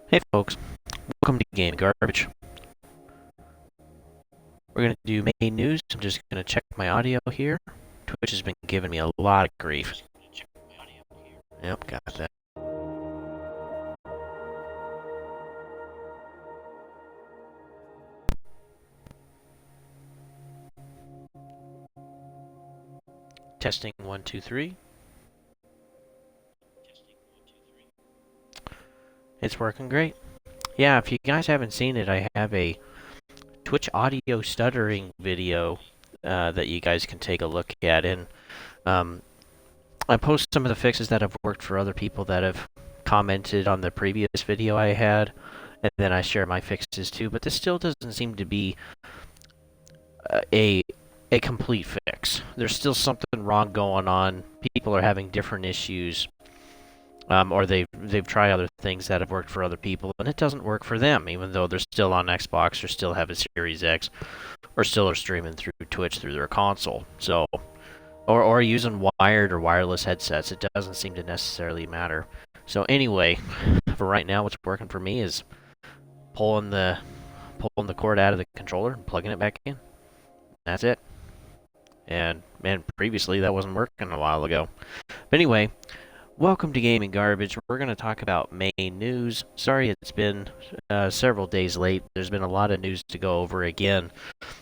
Hey folks, welcome to Game Garbage. We're going to do main news. I'm just going to check my audio here. Twitch has been giving me a lot of grief. Yep, got that. Testing 1, 2, 3. It's working great. Yeah, if you guys haven't seen it, I have a Twitch audio stuttering video that you guys can take a look at. And um, I post some of the fixes that have worked for other people that have commented on the previous video I had. And then I share my fixes too. But this still doesn't seem to be a complete fix. There's still something wrong going on. People are having different issues, or they've tried other things that have worked for other people, and it doesn't work for them. Even though they're still on Xbox, or still have a Series X, or still are streaming through Twitch through their console. So, or using wired or wireless headsets, it doesn't seem to necessarily matter. So anyway, for right now, what's working for me is pulling the cord out of the controller and plugging it back in. That's it. And man, previously that wasn't working a while ago. But anyway, welcome to Gaming Garbage. We're going to talk about main news. Sorry it's been several days late. There's been a lot of news to go over again.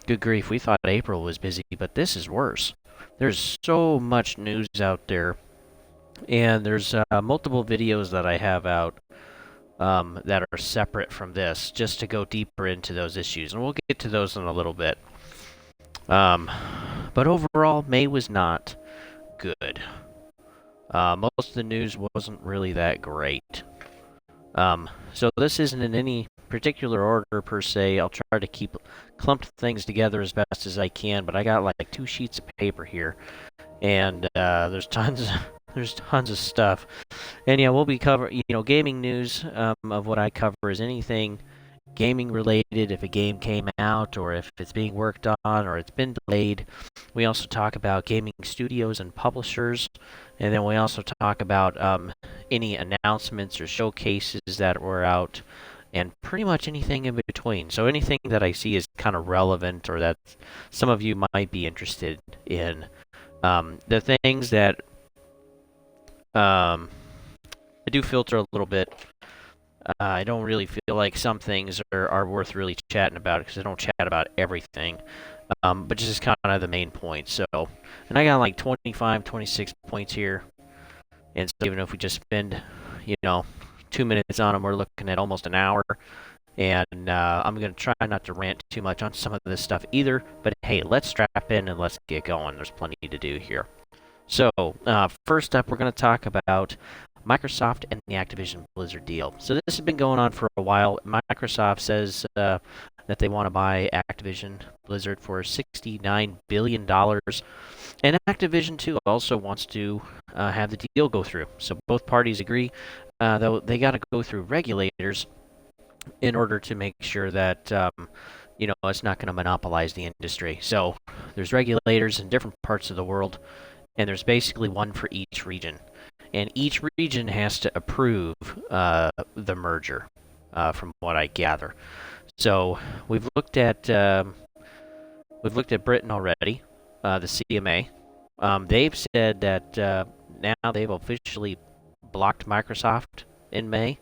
Good grief, we thought April was busy, but this is worse. There's so much news out there. And there's multiple videos that I have out that are separate from this, just to go deeper into those issues. And we'll get to those in a little bit. But overall, May was not good. Most of the news wasn't really that great. So this isn't in any particular order per se. I'll try to keep clumped things together as best as I can, but I got like 2 sheets of paper here, and there's tons of stuff. And yeah, we'll be covering, gaming news. Of what I cover is anything gaming related, if a game came out or if it's being worked on or it's been delayed. We also talk about gaming studios and publishers, and then we also talk about any announcements or showcases that were out, and pretty much anything in between. So anything that I see is kind of relevant or that some of you might be interested in. The things that I do filter a little bit. I don't really feel like some things are worth really chatting about because I don't chat about everything. But just kind of the main points. So, and I got like 25, 26 points here. And so even if we just spend, 2 minutes on them, we're looking at almost an hour. And I'm going to try not to rant too much on some of this stuff either. But hey, let's strap in and let's get going. There's plenty to do here. So, first up, we're going to talk about Microsoft and the Activision Blizzard deal. So this has been going on for a while. Microsoft says that they want to buy Activision Blizzard for $69 billion. And Activision, too, also wants to have the deal go through. So both parties agree, though they got to go through regulators in order to make sure that, it's not going to monopolize the industry. So there's regulators in different parts of the world, and there's basically one for each region. And each region has to approve the merger, from what I gather. So we've looked at Britain already, the CMA. They've said that now they've officially blocked Microsoft in May,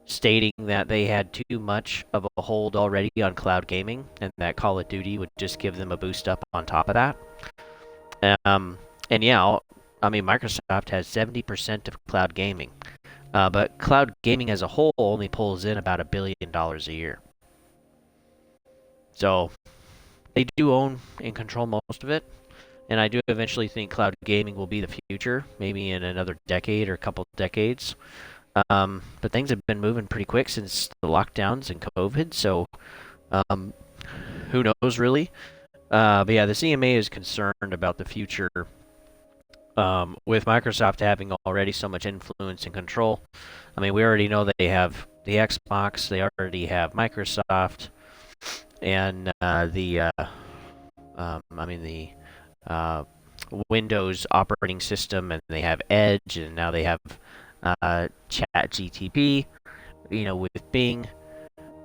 stating that they had too much of a hold already on cloud gaming, and that Call of Duty would just give them a boost up on top of that. And yeah, Microsoft has 70% of cloud gaming, but cloud gaming as a whole only pulls in about $1 billion a year. So they do own and control most of it, and I do eventually think cloud gaming will be the future, maybe in another decade or a couple decades. But things have been moving pretty quick since the lockdowns and COVID, so who knows really? But yeah, the CMA is concerned about the future. With Microsoft having already so much influence and control. We already know they have the Xbox, they already have Microsoft, and the Windows operating system, and they have Edge, and now they have ChatGTP. with Bing,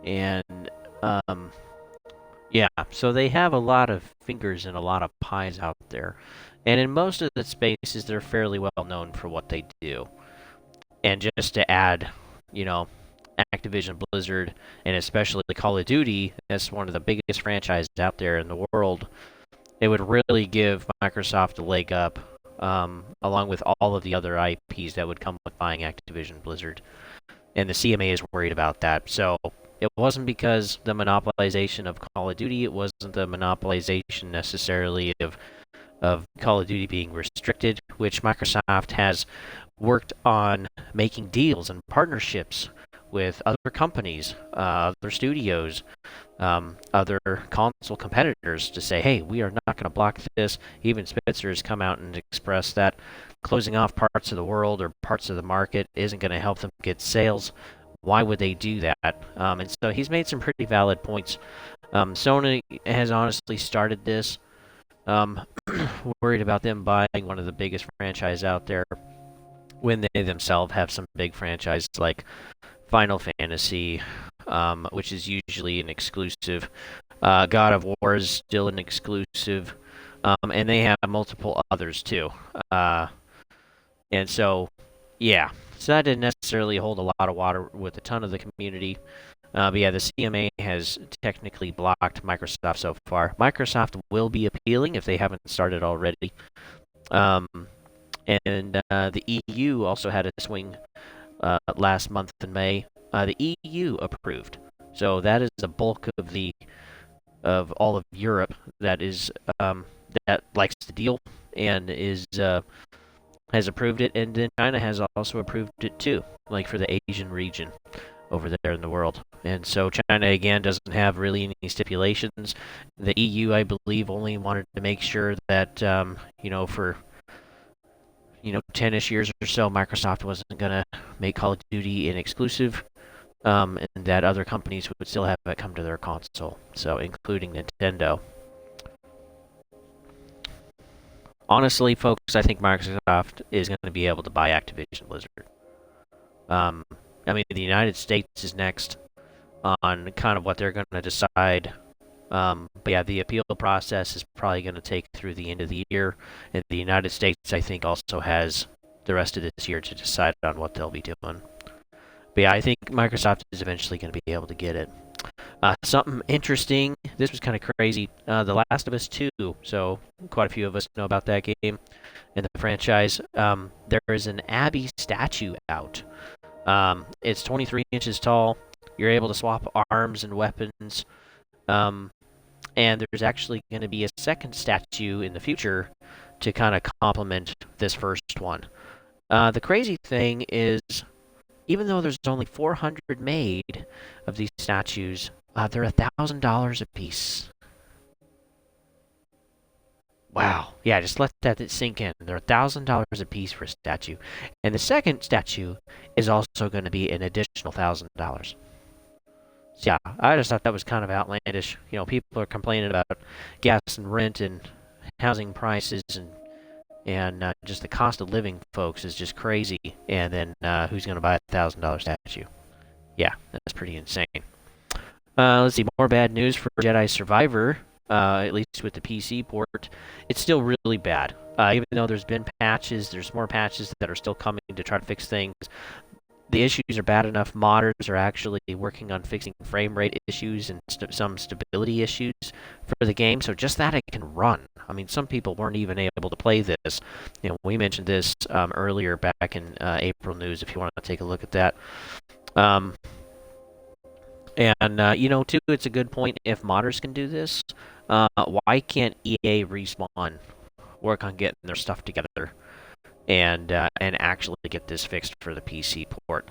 and yeah, so they have a lot of fingers and a lot of pies out there. And in most of the spaces, they're fairly well known for what they do. And just to add, you know, Activision Blizzard, and especially Call of Duty, that's one of the biggest franchises out there in the world. It would really give Microsoft a leg up, along with all of the other IPs that would come with buying Activision Blizzard. And the CMA is worried about that. So it wasn't because the monopolization of Call of Duty, it wasn't the monopolization necessarily of Call of Duty being restricted, which Microsoft has worked on making deals and partnerships with other companies, other studios, other console competitors to say, hey, we are not going to block this. Even Spitzer has come out and expressed that closing off parts of the world or parts of the market isn't going to help them get sales. Why would they do that? And so he's made some pretty valid points. Sony has honestly started this, worried about them buying one of the biggest franchises out there when they themselves have some big franchises like Final Fantasy, which is usually an exclusive. God of War is still an exclusive, and they have multiple others too. And so, yeah, so that didn't necessarily hold a lot of water with a ton of the community. But yeah, the CMA has technically blocked Microsoft so far. Microsoft will be appealing if they haven't started already. And the EU also had a swing last month in May. The EU approved, so that is the bulk of all of Europe that is that likes the deal and is has approved it, and then China has also approved it too, like for the Asian region over there in the world. And so China again doesn't have really any stipulations. The EU, I believe, only wanted to make sure that for 10-ish years or so, Microsoft wasn't going to make Call of Duty an exclusive, and that other companies would still have it come to their console, so including Nintendo. Honestly, folks, I think Microsoft is going to be able to buy Activision Blizzard. The United States is next on kind of what they're going to decide. But yeah, the appeal process is probably going to take through the end of the year. And the United States, I think, also has the rest of this year to decide on what they'll be doing. But yeah, I think Microsoft is eventually going to be able to get it. Something interesting, this was kind of crazy. The Last of Us 2, so quite a few of us know about that game and the franchise. There is an Abby statue out. It's 23 inches tall. You're able to swap arms and weapons. And there's actually going to be a second statue in the future to kind of complement this first one. The crazy thing is, even though there's only 400 made of these statues, they're $1,000 a piece. Wow. Yeah, just let that sink in. They're $1,000 a piece for a statue. And the second statue is also going to be an additional $1,000. So yeah, I just thought that was kind of outlandish. People are complaining about gas and rent and housing prices and just the cost of living, folks, is just crazy. And then who's going to buy a $1,000 statue? Yeah, that's pretty insane. Let's see, more bad news for Jedi Survivor, at least with the PC port. It's still really bad. Even though there's been patches, there's more patches that are still coming to try to fix things. The issues are bad enough. Modders are actually working on fixing frame rate issues and some stability issues for the game. So just that it can run. Some people weren't even able to play this. We mentioned this earlier back in April news. If you want to take a look at that. Too, it's a good point. If modders can do this, why can't EA Respawn work on getting their stuff together and actually get this fixed for the PC port?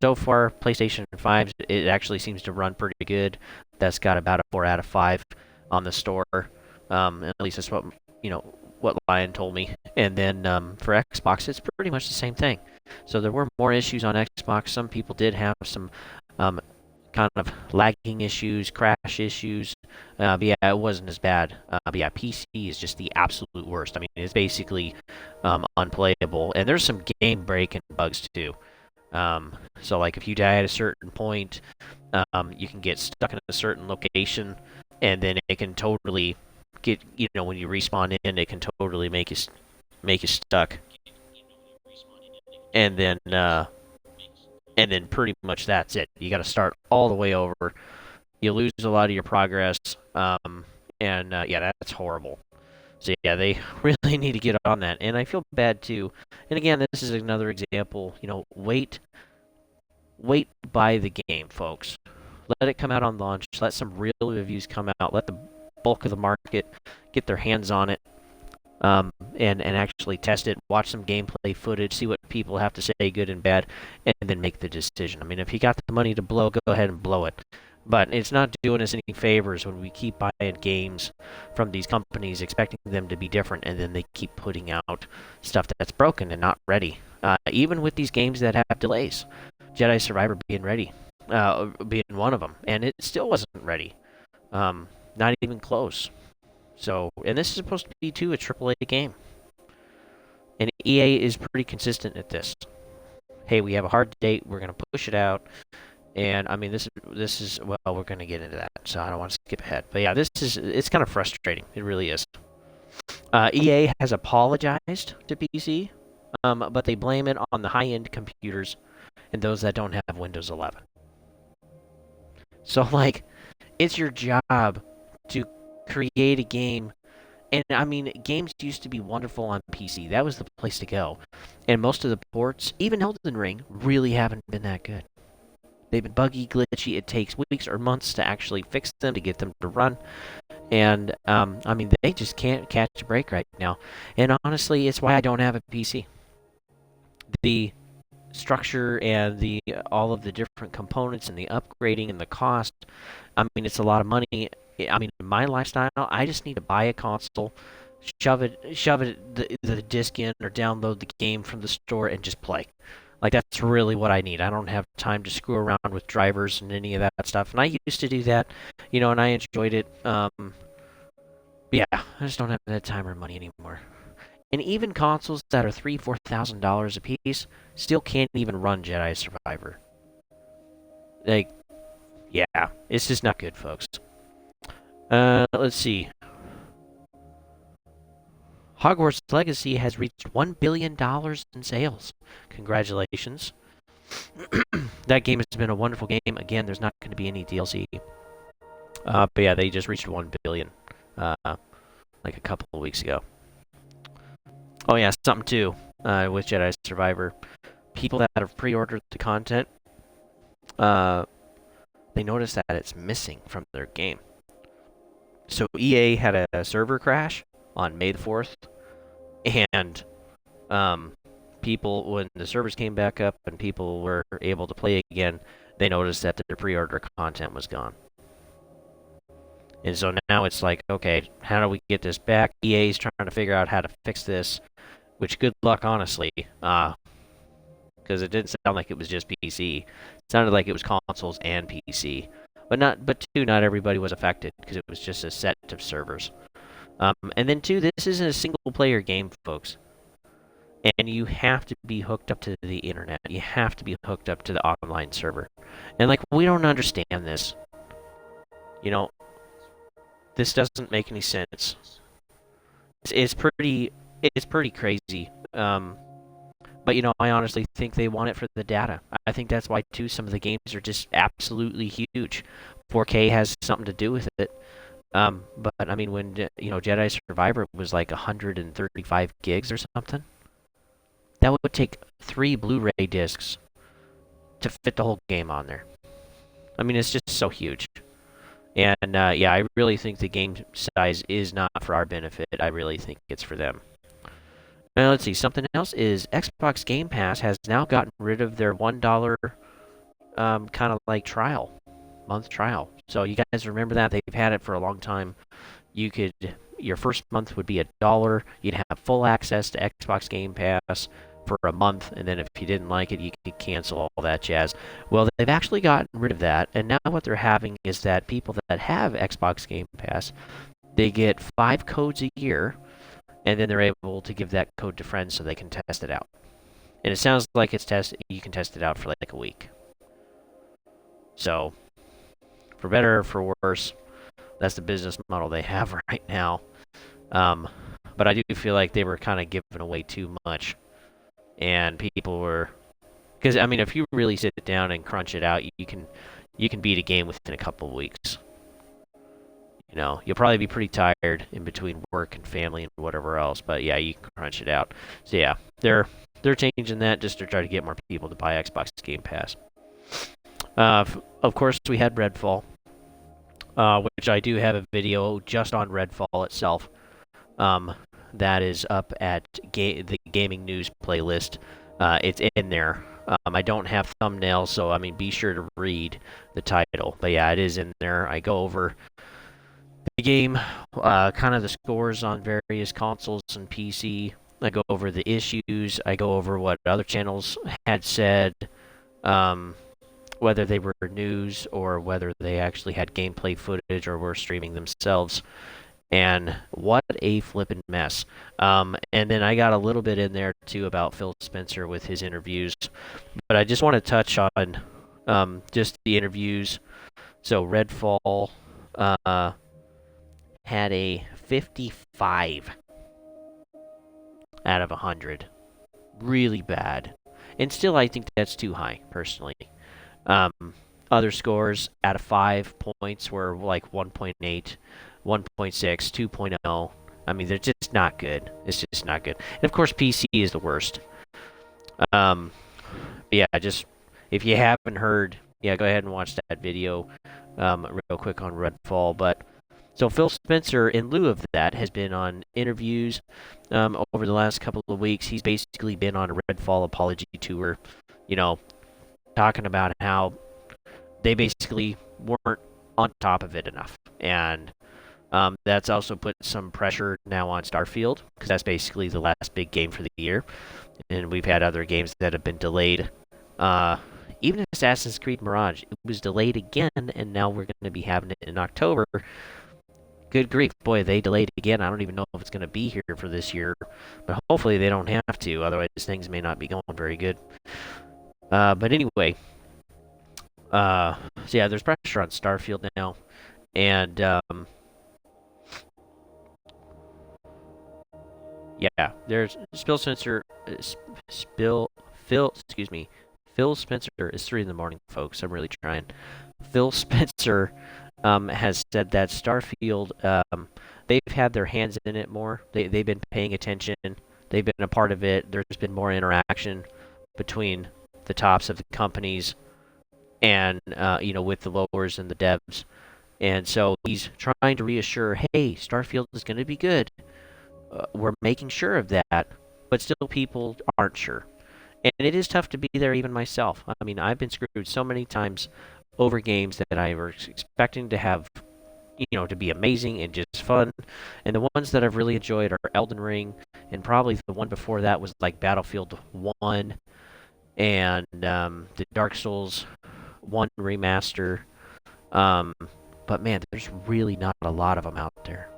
So far, PlayStation 5, it actually seems to run pretty good. That's got about a 4 out of 5 on the store. At least that's what Lion told me. And then for Xbox, it's pretty much the same thing. So there were more issues on Xbox. Some people did have some kind of lagging issues, crash issues. But yeah, it wasn't as bad. But yeah, PC is just the absolute worst. It's basically unplayable. And there's some game-breaking bugs too. So like if you die at a certain point, you can get stuck in a certain location, and then it can totally get when you respawn in, it can totally make you stuck, and then pretty much that's it. You got to start all the way over. You lose a lot of your progress, and yeah, that's horrible. So yeah, they really need to get on that, and I feel bad too. And again, this is another example. Wait buy the game, folks. Let it come out on launch. Let some real reviews come out. Let the bulk of the market get their hands on it, and actually test it. Watch some gameplay footage. See what people have to say, good and bad, and then make the decision. I mean, if you got the money to blow, go ahead and blow it. But it's not doing us any favors when we keep buying games from these companies, expecting them to be different, and then they keep putting out stuff that's broken and not ready. Even with these games that have delays, Jedi Survivor being one of them, and it still wasn't ready. Not even close. So, and this is supposed to be too a AAA game, and EA is pretty consistent at this. Hey, we have a hard date. We're gonna push it out, and I mean this is well, we're gonna get into that, so I don't want to skip ahead. But yeah, it's kind of frustrating. It really is. EA has apologized to PC, but they blame it on the high-end computers and those that don't have Windows 11. So like, it's your job to create a game. And I mean, games used to be wonderful on PC. That was the place to go. And most of the ports, even Elden Ring, really haven't been that good. They've been buggy, glitchy. It takes weeks or months to actually fix them, to get them to run. And, I mean, they just can't catch a break right now. And honestly, it's why I don't have a PC. The structure and all of the different components and the upgrading and the cost, I mean, it's a lot of money. I mean, in my lifestyle, I just need to buy a console, shove the disc in, or download the game from the store and just play. Like, that's really what I need. I don't have time to screw around with drivers and any of that stuff. And I used to do that, and I enjoyed it. Yeah, I just don't have that time or money anymore. And even consoles that are $3,000-$4,000 a piece still can't even run Jedi Survivor. Like, yeah, it's just not good, folks. Let's see. Hogwarts Legacy has reached $1 billion in sales. Congratulations. That game has been a wonderful game. Again, there's not going to be any DLC. But yeah, they just reached $1 billion like a couple of weeks ago. Oh yeah, something too with Jedi Survivor. People that have pre-ordered the content, they notice that it's missing from their game. So EA had a server crash on May the 4th, and people, when the servers came back up and people were able to play again, they noticed that their pre-order content was gone. And so now it's like, okay, how do we get this back? EA's trying to figure out how to fix this, which good luck, honestly, because it didn't sound like it was just PC. It sounded like it was consoles and PC. But not everybody was affected, because it was just a set of servers. And then two, this isn't a single-player game, folks. And you have to be hooked up to the internet. You have to be hooked up to the online server. And like, we don't understand this. This doesn't make any sense. It's pretty crazy. But I honestly think they want it for the data. I think that's why too some of the games are just absolutely huge. 4K has something to do with it. But I mean, when Jedi Survivor was like 135 gigs or something, that would take 3 Blu-ray discs to fit the whole game on there. I mean, it's just so huge. And yeah, I really think the game size is not for our benefit. I really think it's for them. Now, let's see. Something else is Xbox Game Pass has now gotten rid of their $1 kind of like month trial. So you guys remember that? They've had it for a long time. Your first month would be $1. You'd have full access to Xbox Game Pass for a month, and then if you didn't like it, you could cancel all that jazz. Well, they've actually gotten rid of that, and now what they're having is that people that have Xbox Game Pass, they get 5 codes a year, and then they're able to give that code to friends so they can test it out. and it sounds like it's you can test it out for like a week. So, for better or for worse, that's the business model they have right now. But I do feel like they were kind of giving away too much, and people were, because I mean, if you really sit down and crunch it out, you can beat a game within a couple of weeks. You know, you'll probably be pretty tired in between work and family and whatever else, but yeah, you can crunch it out. So yeah, they're changing that just to try to get more people to buy Xbox Game Pass. Of course, we had Redfall, which I do have a video just on Redfall itself. That is up at the gaming news playlist. It's in there. I don't have thumbnails, so I mean, be sure to read the title. But yeah, it is in there. I go over the game, kind of the scores on various consoles and PC. I go over the issues. I go over what other channels had said, whether they were news or whether they actually had gameplay footage or were streaming themselves. And what a flippin' mess. And then I got a little bit in there, too, about Phil Spencer with his interviews. But I just want to touch on just the interviews. So Redfall had a 55 out of 100. Really bad. And still, I think that's too high, personally. Other scores out of 5 points were like 1.8, 1.6, 2.0. I mean, they're just not good. It's just not good. And of course, PC is the worst. Yeah, just if you haven't heard, yeah, go ahead and watch that video real quick on Redfall. But so Phil Spencer, in lieu of that, has been on interviews over the last couple of weeks. He's basically been on a Redfall apology tour, you know, talking about how they basically weren't on top of it enough. And that's also put some pressure now on Starfield, because that's basically the last big game for the year. And we've had other games that have been delayed. Even Assassin's Creed Mirage, it was delayed again, and now we're going to be having it in October. Good grief, boy, they delayed again. I don't even know if it's going to be here for this year, but hopefully they don't have to, otherwise things may not be going very good. But anyway, so yeah, there's pressure on Starfield now, and yeah, there's Phil Spencer. Phil Spencer is 3 in the morning, folks. I'm really trying. Phil Spencer has said that Starfield, they've had their hands in it more. They've been paying attention. They've been a part of it. There's been more interaction between the tops of the companies and with the lowers and the devs. And so he's trying to reassure, hey, Starfield is going to be good. We're making sure of that, but still people aren't sure. And it is tough to be there even myself. I mean, I've been screwed so many times over games that I was expecting to have, to be amazing and just fun. And the ones that I've really enjoyed are Elden Ring, and probably the one before that was like Battlefield 1 and the Dark Souls 1 remaster. But man, there's really not a lot of them out there.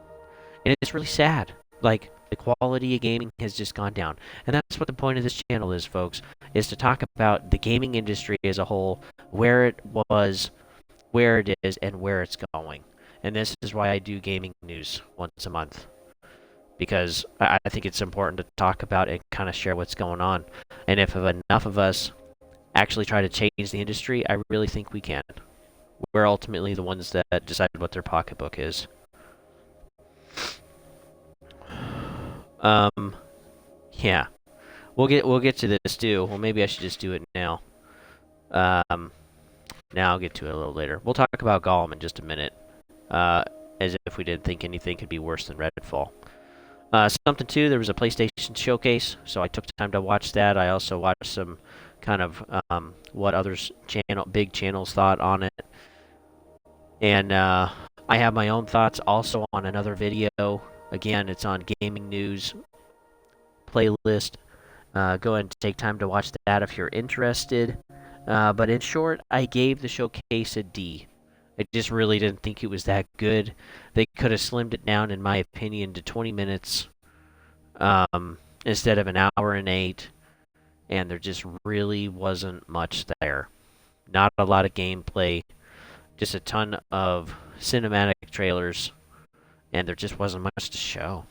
And it's really sad. Like, the quality of gaming has just gone down. And that's what the point of this channel is, folks, is to talk about the gaming industry as a whole, where it was, where it is, and where it's going. And this is why I do gaming news once a month. Because I think it's important to talk about and kind of share what's going on. And if enough of us actually try to change the industry, I really think we can. We're ultimately the ones that decide what their pocketbook is. Yeah, we'll get to this too. Well, maybe I should just do it now. Now I'll get to it a little later. We'll talk about Gollum in just a minute. As if we didn't think anything could be worse than Redfall. Something too. There was a PlayStation showcase, so I took time to watch that. I also watched some kind of what others big channels thought on it, and I have my own thoughts also on another video. Again, it's on Gaming News playlist. Go ahead and take time to watch that if you're interested. But in short, I gave the showcase a D. I just really didn't think it was that good. They could have slimmed it down, in my opinion, to 20 minutes instead of an hour and 8. and there just really wasn't much there. Not a lot of gameplay, just a ton of cinematic trailers, and there just wasn't much to show.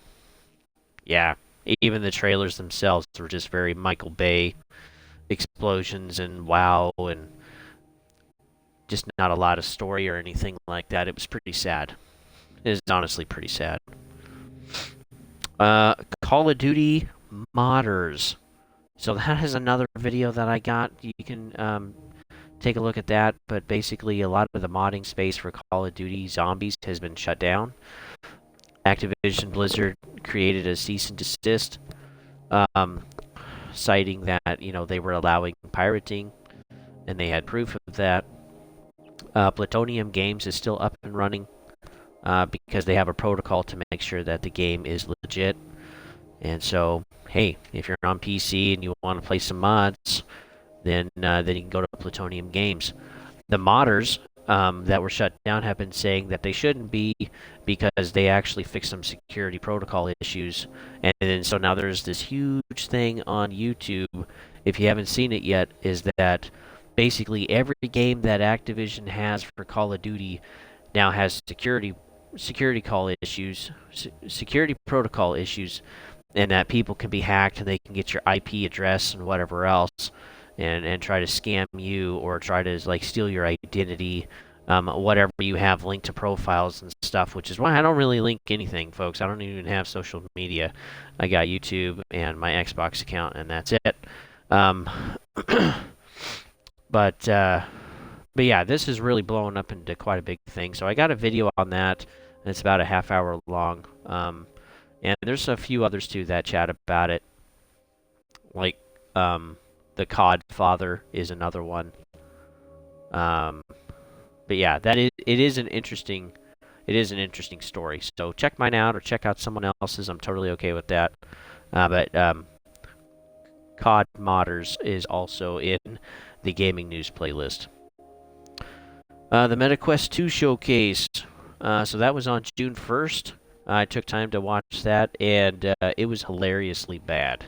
Yeah, even the trailers themselves were just very Michael Bay explosions and wow, and just not a lot of story or anything like that. It was pretty sad. It is honestly pretty sad. Call of Duty modders. So that is another video that I got. You can take a look at that. But basically, a lot of the modding space for Call of Duty Zombies has been shut down. Activision Blizzard created a cease and desist, citing that they were allowing pirating, and they had proof of that. Plutonium Games is still up and running because they have a protocol to make sure that the game is legit. And so, hey, if you're on PC and you want to play some mods, then you can go to Plutonium Games. The modders that were shut down have been saying that they shouldn't be because they actually fixed some security protocol issues. And then so now there's this huge thing on YouTube, if you haven't seen it yet, is that basically every game that Activision has for Call of Duty now has security protocol issues, and that people can be hacked and they can get your IP address and whatever else, and try to scam you or try to like steal your identity, whatever you have linked to profiles and stuff. Which is why I don't really link anything, folks. I don't even have social media. I got YouTube and my Xbox account, and that's it. But yeah, this is really blowing up into quite a big thing. So I got a video on that, and it's about a half hour long. And there's a few others too that chat about it, like the COD Father is another one. But yeah, it is an interesting story. So check mine out or check out someone else's. I'm totally okay with that. But COD Modders is also in the gaming news playlist. The MetaQuest 2 showcase. So that was on June 1st. I took time to watch that, and it was hilariously bad.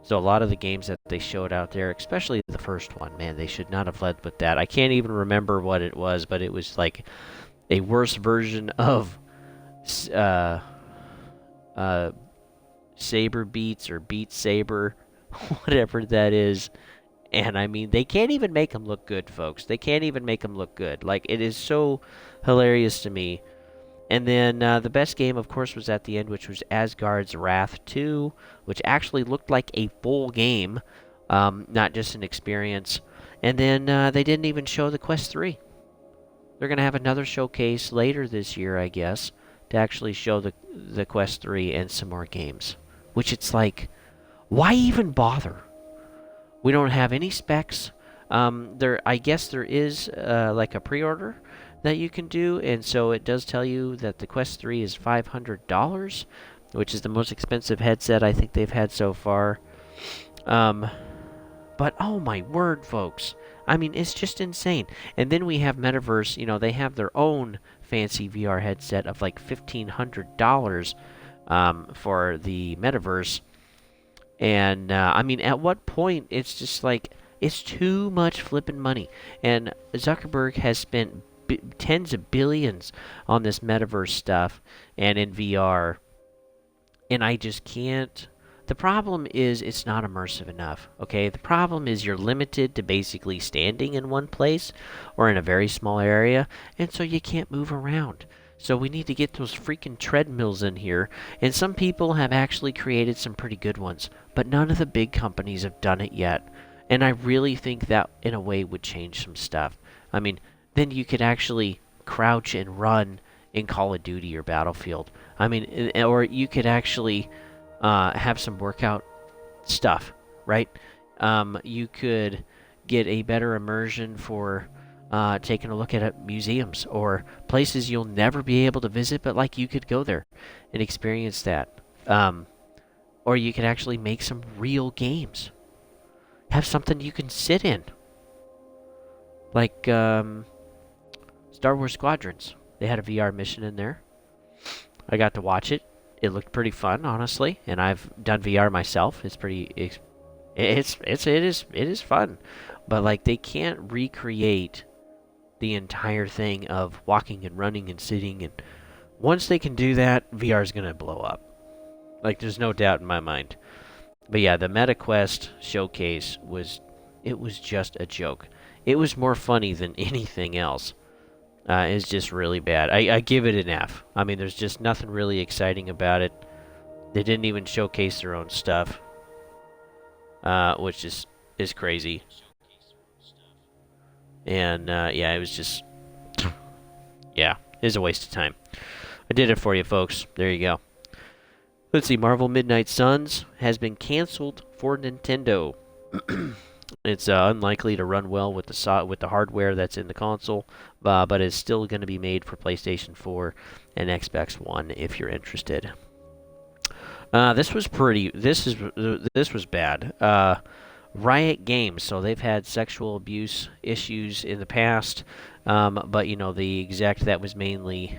So a lot of the games that they showed out there, especially the first one, man, they should not have led with that. I can't even remember what it was, but it was like a worse version of Saber Beats or Beat Saber, whatever that is. And I mean, they can't even make them look good, folks. They can't even make them look good. Like, it is so hilarious to me. And then the best game, of course, was at the end, which was Asgard's Wrath 2, which actually looked like a full game, not just an experience. And then they didn't even show the Quest 3. They're going to have another showcase later this year, I guess, to actually show the Quest 3 and some more games. Which it's like, why even bother? We don't have any specs. I guess there is like a pre-order that you can do, and so it does tell you that the Quest 3 is $500, which is the most expensive headset I think they've had so far. But oh my word, folks. I mean, it's just insane. And then we have Metaverse. They have their own fancy VR headset of like $1,500 for the Metaverse. And, I mean, at what point it's just like, it's too much flipping money. And Zuckerberg has spent tens of billions on this Metaverse stuff and in VR. And I just can't. The problem is it's not immersive enough, okay? The problem is you're limited to basically standing in one place or in a very small area, and so you can't move around. So we need to get those freaking treadmills in here, and some people have actually created some pretty good ones, but none of the big companies have done it yet. And I really think that, in a way, would change some stuff. I mean, then you could actually crouch and run in Call of Duty or Battlefield. I mean, or you could actually have some workout stuff, right? You could get a better immersion for taking a look at museums or places you'll never be able to visit, but like you could go there and experience that. Or you could actually make some real games. Have something you can sit in. Like Star Wars Squadrons. They had a VR mission in there. I got to watch it. It looked pretty fun, honestly, and I've done VR myself. It's pretty It is fun, but like they can't recreate the entire thing of walking and running and sitting, and once they can do that, VR is gonna blow up. Like there's no doubt in my mind. But yeah, the MetaQuest showcase was just a joke. It was more funny than anything else. It's just really bad. I give it an F. I mean, there's just nothing really exciting about it. They didn't even showcase their own stuff, which is crazy. And yeah, it was just yeah, it was a waste of time. I did it for you, folks. There you go. Let's see. Marvel Midnight Suns has been canceled for Nintendo. It's unlikely to run well with the hardware that's in the console, but it's still going to be made for PlayStation 4 and Xbox One if you're interested. This was pretty. This was bad. Riot Games. So they've had sexual abuse issues in the past, but you know the exec that was mainly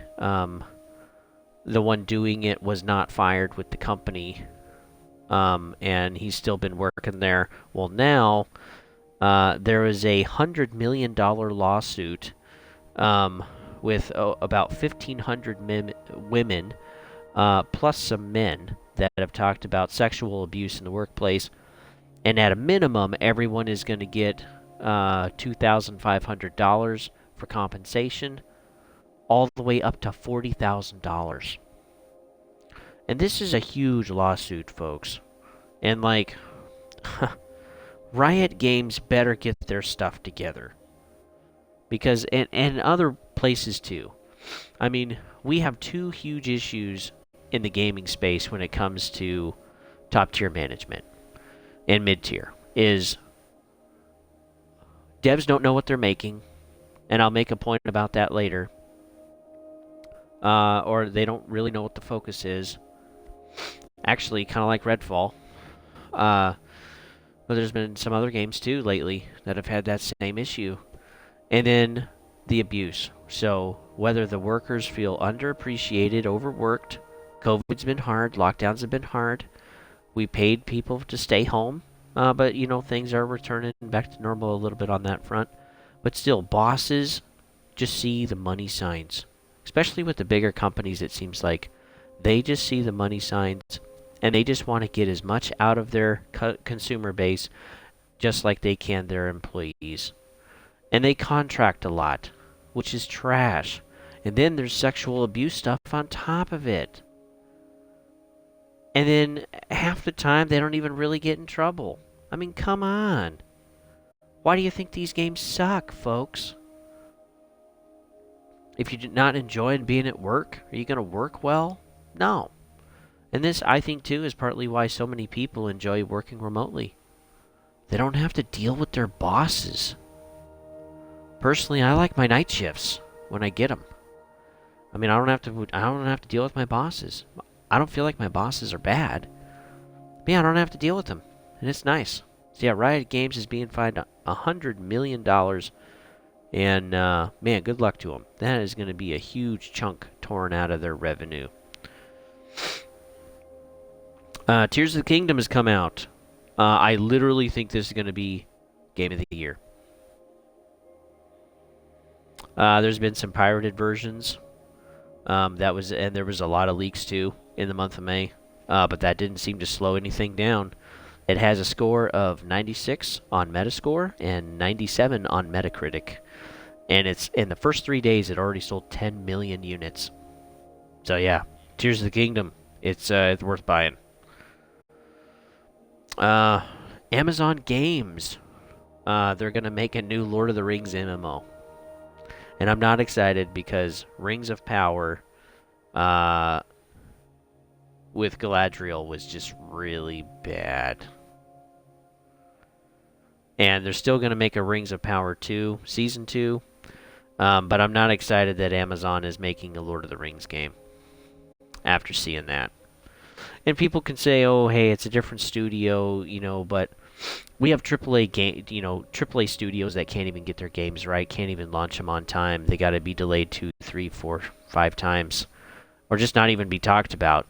the one doing it was not fired with the company, and he's still been working there. Well, now there is a $100 million lawsuit with about 1,500 women plus some men that have talked about sexual abuse in the workplace. And at a minimum, everyone is going to get $2,500 for compensation, all the way up to $40,000. And this is a huge lawsuit, folks. And like, Riot Games better get their stuff together. Because, and other places too. I mean, we have two huge issues in the gaming space when it comes to top tier management and mid tier. Is devs don't know what they're making, and I'll make a point about that later. Or they don't really know what the focus is. Actually, kind of like Redfall. But there's been some other games too lately that have had that same issue. And then the abuse. So whether the workers feel underappreciated, overworked, COVID's been hard, lockdowns have been hard. We paid people to stay home, but you know things are returning back to normal a little bit on that front. But still, bosses just see the money signs, especially with the bigger companies. It seems like they just see the money signs, and they just want to get as much out of their consumer base, just like they can their employees. And they contract a lot, which is trash. And then there's sexual abuse stuff on top of it. And then half the time they don't even really get in trouble. I mean, come on. Why do you think these games suck, folks? If you do not enjoy being at work, are you going to work well? No. And this, I think, too, is partly why so many people enjoy working remotely. They don't have to deal with their bosses. Personally, I like my night shifts when I get them. I mean, I don't have to deal with my bosses. I don't feel like my bosses are bad. But yeah, I don't have to deal with them, and it's nice. So yeah, Riot Games is being fined $100 million, and man, good luck to them. That is going to be a huge chunk torn out of their revenue. Tears of the Kingdom has come out. I literally think this is going to be Game of the Year. There's been some pirated versions. And there was a lot of leaks too in the month of May, but that didn't seem to slow anything down. It has a score of 96 on Metascore and 97 on Metacritic, and it's in the first 3 days it already sold 10 million units. So yeah, Tears of the Kingdom, it's worth buying. Amazon Games, they're gonna make a new Lord of the Rings MMO. And I'm not excited because Rings of Power with Galadriel was just really bad. And they're still going to make a Rings of Power 2, Season 2. But I'm not excited that Amazon is making a Lord of the Rings game after seeing that. And people can say, oh, hey, it's a different studio, you know, but we have AAA studios that can't even get their games right, can't even launch them on time. They got to be delayed 2, 3, 4, 5 times, or just not even be talked about.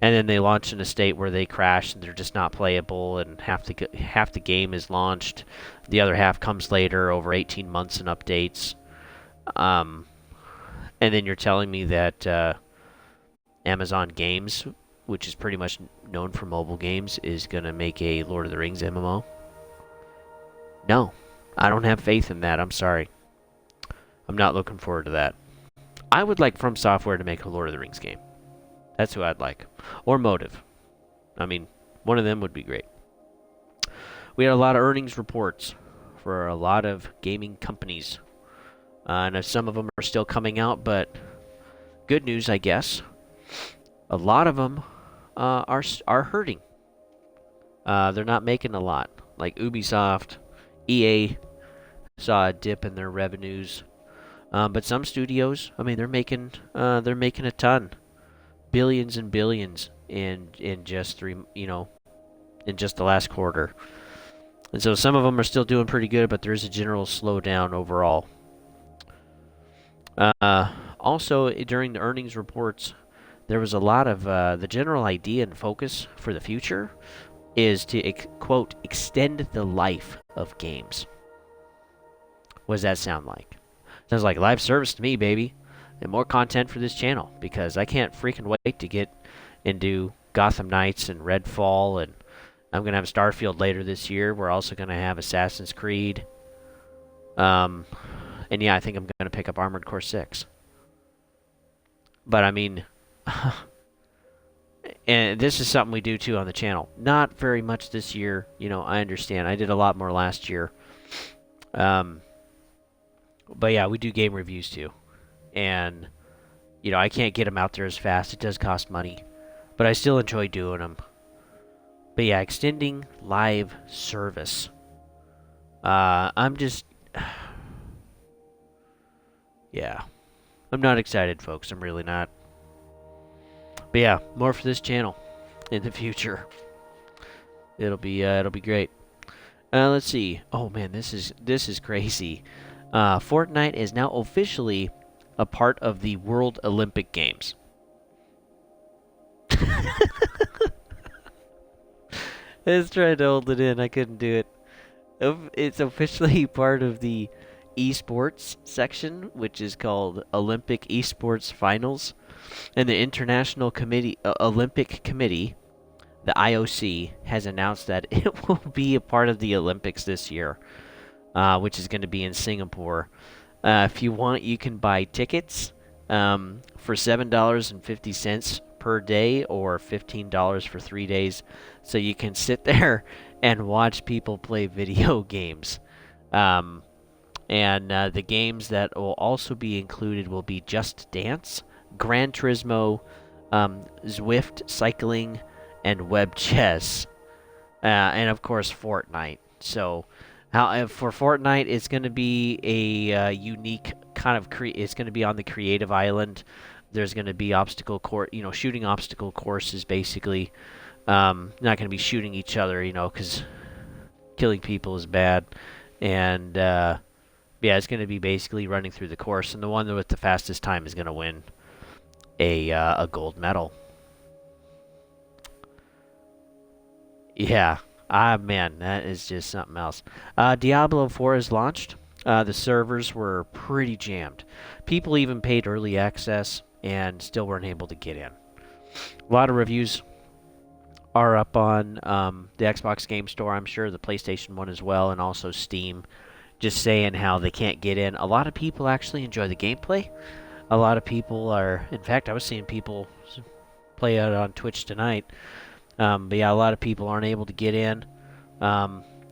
and then they launch in a state where they crash and they're just not playable, and half the game is launched, the other half comes later over 18 months and updates. And then you're telling me that Amazon Games, which is pretty much known for mobile games, is going to make a Lord of the Rings MMO? No, I don't have faith in that. I'm sorry. I'm not looking forward to that. I would like From Software to make a Lord of the Rings game. That's who I'd like. Or Motive. I mean, one of them would be great. We had a lot of earnings reports for a lot of gaming companies. And some of them are still coming out, but good news, I guess. A lot of them are hurting. They're not making a lot. Like Ubisoft, EA saw a dip in their revenues. But some studios, I mean, they're making a ton, billions and billions in just in just the last quarter. And so some of them are still doing pretty good, but there's a general slowdown overall. Also, during the earnings reports, there was a lot of the general idea and focus for the future is to, quote, extend the life of games. What does that sound like? Sounds like live service to me, baby. And more content for this channel, because I can't freaking wait to get into Gotham Knights and Redfall, and I'm going to have Starfield later this year. We're also going to have Assassin's Creed. And yeah, I think I'm going to pick up Armored Core 6. But I mean, and this is something we do too on the channel. Not very much this year, I understand. I did a lot more last year. But yeah, we do game reviews too. And, I can't get them out there as fast. It does cost money. But I still enjoy doing them. But yeah, extending live service. I'm just... yeah. I'm not excited, folks. I'm really not. But yeah, more for this channel in the future. It'll be great. Let's see. Oh man, this is crazy. Fortnite is now officially a part of the World Olympic Games. I was trying to hold it in. I couldn't do it. It's officially part of the esports section, which is called Olympic Esports Finals. And the International Olympic Committee, the IOC, has announced that it will be a part of the Olympics this year, which is going to be in Singapore. If you want, you can buy tickets for $7.50 per day or $15 for 3 days. So you can sit there and watch people play video games. And the games that will also be included will be Just Dance, Gran Turismo, Zwift Cycling, and Web Chess. And of course, Fortnite. So, for Fortnite, it's going to be a unique kind of it's going to be on the creative island. There's going to be shooting obstacle courses, basically. Not going to be shooting each other, because killing people is bad. And yeah, it's going to be basically running through the course, and the one with the fastest time is going to win a gold medal. Yeah. Man, that is just something else. Diablo 4 is launched. The servers were pretty jammed. People even paid early access and still weren't able to get in. A lot of reviews are up on the Xbox Game Store, I'm sure, the PlayStation one as well, and also Steam, just saying how they can't get in. A lot of people actually enjoy the gameplay. A lot of people are... In fact, I was seeing people play it on Twitch tonight. But yeah, a lot of people aren't able to get in.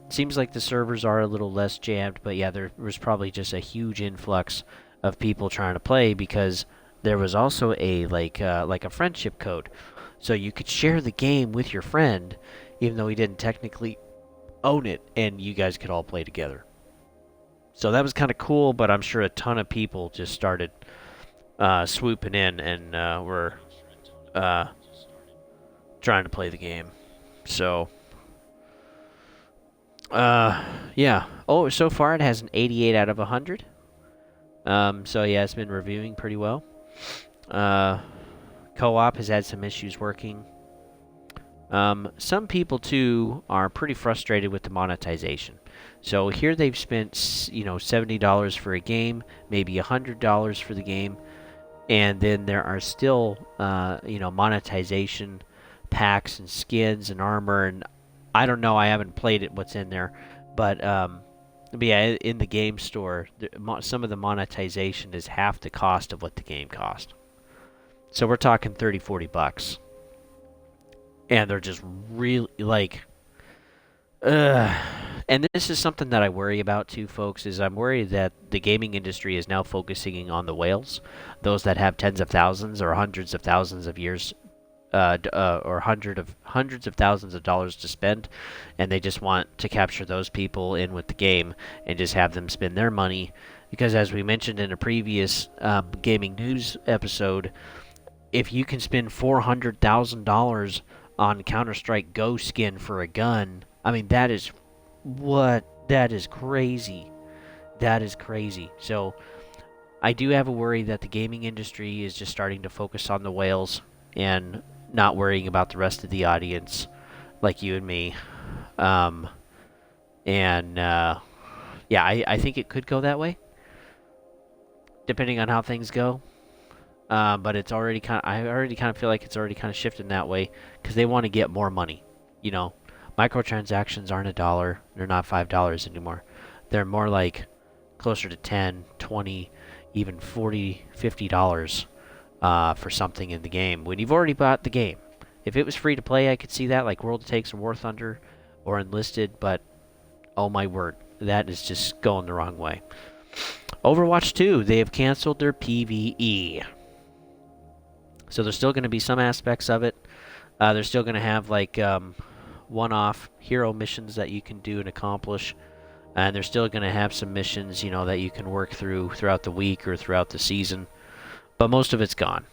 Seems like the servers are a little less jammed, but yeah, there was probably just a huge influx of people trying to play because there was also a like a friendship code, so you could share the game with your friend, even though he didn't technically own it, and you guys could all play together. So that was kind of cool, but I'm sure a ton of people just started swooping in and were trying to play the game. So, yeah. Oh, so far it has an 88 out of 100. So yeah, it's been reviewing pretty well. Co-op has had some issues working. Some people too are pretty frustrated with the monetization. So here they've spent, $70 for a game, maybe $100 for the game, and then there are still, monetization packs and skins and armor, and I don't know. I haven't played it. What's in there, but yeah, in the game store, some of the monetization is half the cost of what the game cost. So we're talking 30, $40, and they're just really like, ugh. And this is something that I worry about too, folks. Is I'm worried that the gaming industry is now focusing on the whales, those that have tens of thousands or hundreds of thousands of years, or hundreds of thousands of dollars to spend, and they just want to capture those people in with the game and just have them spend their money. Because as we mentioned in a previous gaming news episode, if you can spend $400,000 on Counter-Strike Go skin for a gun, I mean that is crazy. That is crazy. So I do have a worry that the gaming industry is just starting to focus on the whales and not worrying about the rest of the audience, like you and me. Um, and Yeah, I think it could go that way, depending on how things go. But it's already I already kind of feel like it's already kind of shifting that way because they want to get more money. You know, microtransactions aren't a dollar; they're not $5 anymore. They're more like closer to 10, 20, even 40, $50 for something in the game when you've already bought the game. If it was free to play, I could see that, like World of Tanks or War Thunder or Enlisted, but oh my word, that is just going the wrong way. Overwatch 2, they have canceled their PvE. So there's still going to be some aspects of it. They're still going to have like one-off hero missions that you can do and accomplish. And they're still going to have some missions, that you can work through throughout the week or throughout the season. But most of it's gone.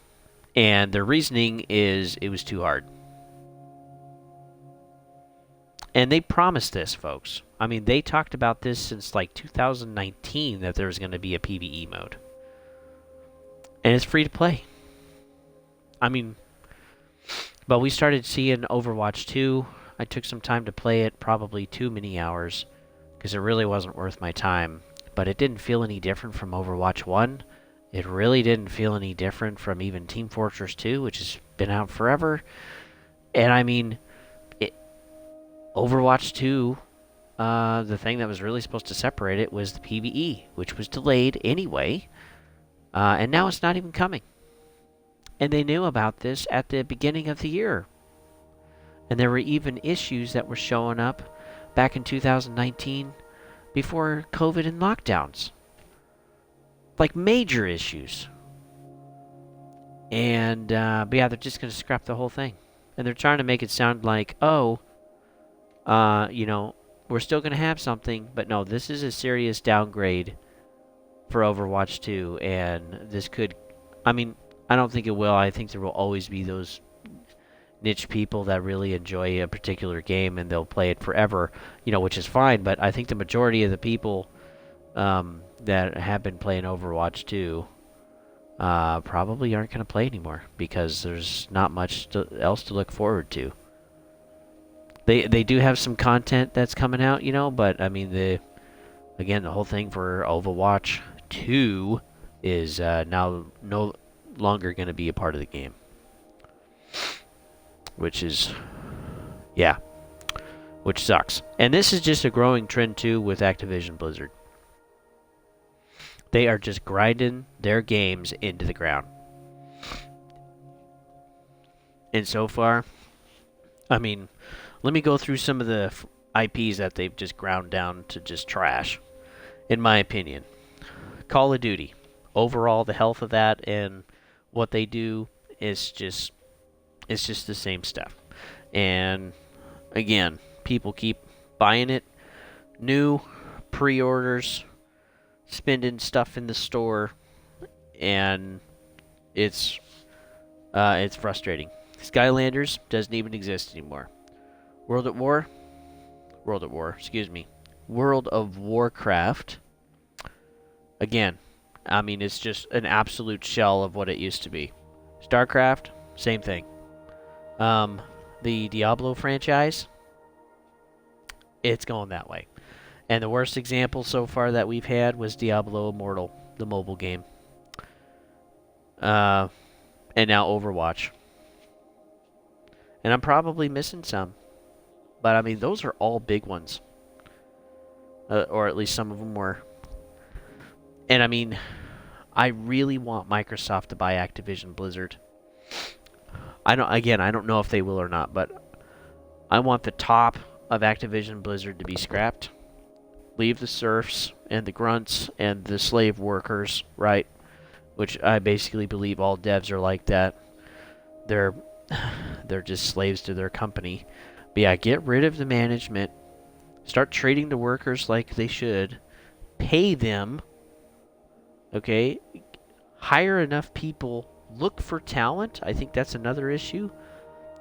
And their reasoning is it was too hard. And they promised this, folks. I mean, they talked about this since like 2019 that there was going to be a PvE mode. And it's free to play. I mean, but we started seeing Overwatch 2. I took some time to play it, probably too many hours, because it really wasn't worth my time. But it didn't feel any different from Overwatch 1. It really didn't feel any different from even Team Fortress 2, which has been out forever. And I mean, Overwatch 2, the thing that was really supposed to separate it was the PvE, which was delayed anyway. And now it's not even coming. And they knew about this at the beginning of the year. And there were even issues that were showing up back in 2019 before COVID and lockdowns. Like major issues. And, but yeah, they're just going to scrap the whole thing. And they're trying to make it sound like, we're still going to have something, but no, this is a serious downgrade for Overwatch 2, and this could, I don't think it will. I think there will always be those niche people that really enjoy a particular game and they'll play it forever, which is fine, but I think the majority of the people that have been playing Overwatch 2 probably aren't going to play anymore because there's not much else to look forward to. They do have some content that's coming out, but I mean the whole thing for Overwatch 2 is now no longer going to be a part of the game, which sucks. And this is just a growing trend too with Activision Blizzard. They are just grinding their games into the ground. And so far, let me go through some of the IPs that they've just ground down to just trash, in my opinion. Call of Duty. Overall, the health of that and what they do is just the same stuff. And again, people keep buying it. New pre-orders, spending stuff in the store, and it's frustrating. Skylanders doesn't even exist anymore. World of Warcraft. Again, it's just an absolute shell of what it used to be. StarCraft, same thing. the Diablo franchise, it's going that way. And the worst example so far that we've had was Diablo Immortal, the mobile game. And now Overwatch. And I'm probably missing some. But, I mean, those are all big ones. Or at least some of them were. And, I mean, I really want Microsoft to buy Activision Blizzard. I don't know if they will or not, but I want the top of Activision Blizzard to be scrapped. Leave the serfs and the grunts and the slave workers, right? Which I basically believe all devs are like that. They're just slaves to their company. But yeah, get rid of the management. Start treating the workers like they should. Pay them. Okay? Hire enough people. Look for talent. I think that's another issue.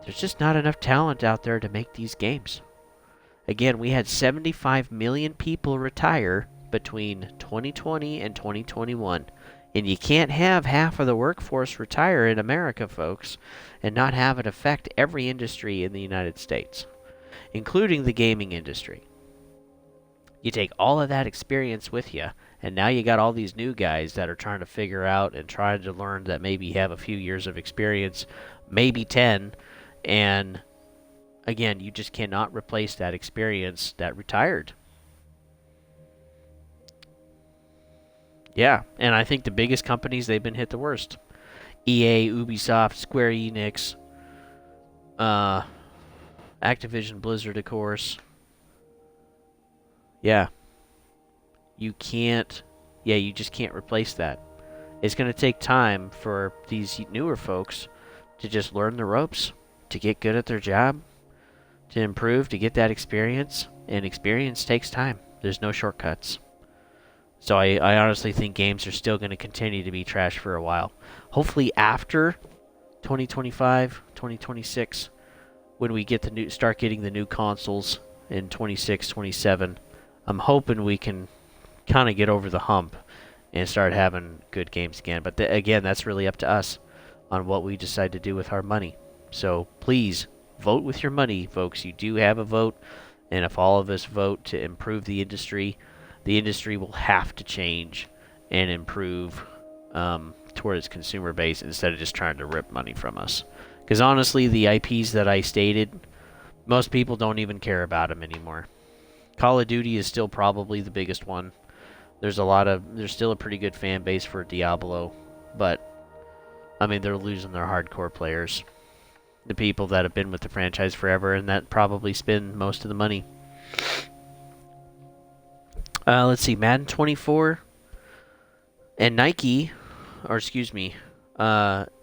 There's just not enough talent out there to make these games. Again, we had 75 million people retire between 2020 and 2021. And you can't have half of the workforce retire in America, folks, and not have it affect every industry in the United States, including the gaming industry. You take all of that experience with you, and now you got all these new guys that are trying to figure out and trying to learn that maybe have a few years of experience, maybe 10, and again, you just cannot replace that experience that retired. Yeah, and I think the biggest companies, they've been hit the worst. EA, Ubisoft, Square Enix, Activision Blizzard, of course. Yeah. You just can't replace that. It's going to take time for these newer folks to just learn the ropes, to get good at their job, to improve, to get that experience. And experience takes time. There's no shortcuts. So I honestly think games are still going to continue to be trash for a while. Hopefully after 2025, 2026, when we get start getting the new consoles in 26, 27, I'm hoping we can kind of get over the hump and start having good games again. But again, that's really up to us on what we decide to do with our money. So please vote with your money, folks. You do have a vote, and if all of us vote to improve the industry will have to change and improve toward its consumer base instead of just trying to rip money from us. Because honestly, the IPs that I stated, most people don't even care about them anymore. Call of Duty is still probably the biggest one. There's still a pretty good fan base for Diablo, but I mean, they're losing their hardcore players. The people that have been with the franchise forever and that probably spend most of the money. Let's see, Madden 24 and